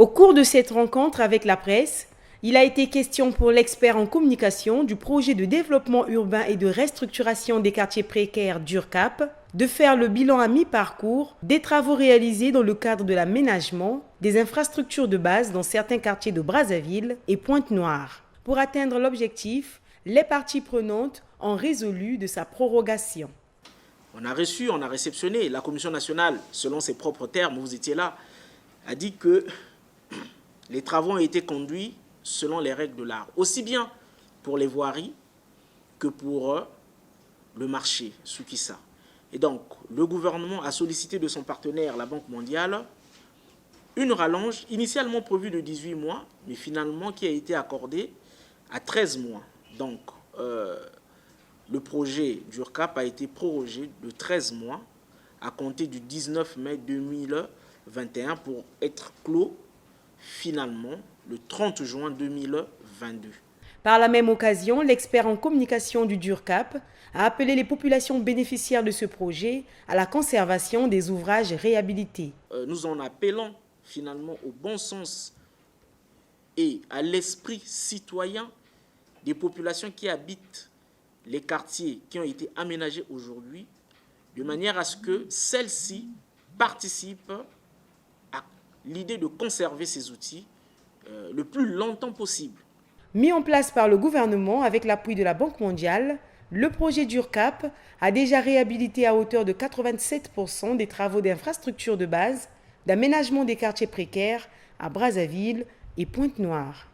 Au cours de cette rencontre avec la presse, il a été question pour l'expert en communication du projet de développement urbain et de restructuration des quartiers précaires d'URCAP de faire le bilan à mi-parcours des travaux réalisés dans le cadre de l'aménagement des infrastructures de base dans certains quartiers de Brazzaville et Pointe-Noire. Pour atteindre l'objectif, les parties prenantes ont résolu de sa prorogation. On a réceptionné, la Commission nationale, selon ses propres termes, vous étiez là, a dit que les travaux ont été conduits selon les règles de l'art, aussi bien pour les voiries que pour le marché, Soukissa. Et donc, le gouvernement a sollicité de son partenaire, la Banque mondiale, une rallonge initialement prévue de 18 mois, mais finalement qui a été accordée à 13 mois. Donc, le projet d'URCAP a été prorogé de 13 mois à compter du 19 mai 2021 pour être clos finalement le 30 juin 2022. Par la même occasion, l'expert en communication du DURCAP a appelé les populations bénéficiaires de ce projet à la conservation des ouvrages réhabilités. Nous en appelons finalement au bon sens et à l'esprit citoyen des populations qui habitent les quartiers qui ont été aménagés aujourd'hui, de manière à ce que celles-ci participent à l'idée de conserver ces outils le plus longtemps possible. Mis en place par le gouvernement avec l'appui de la Banque mondiale, le projet d'URCAP a déjà réhabilité à hauteur de 87% des travaux d'infrastructure de base, d'aménagement des quartiers précaires à Brazzaville et Pointe-Noire.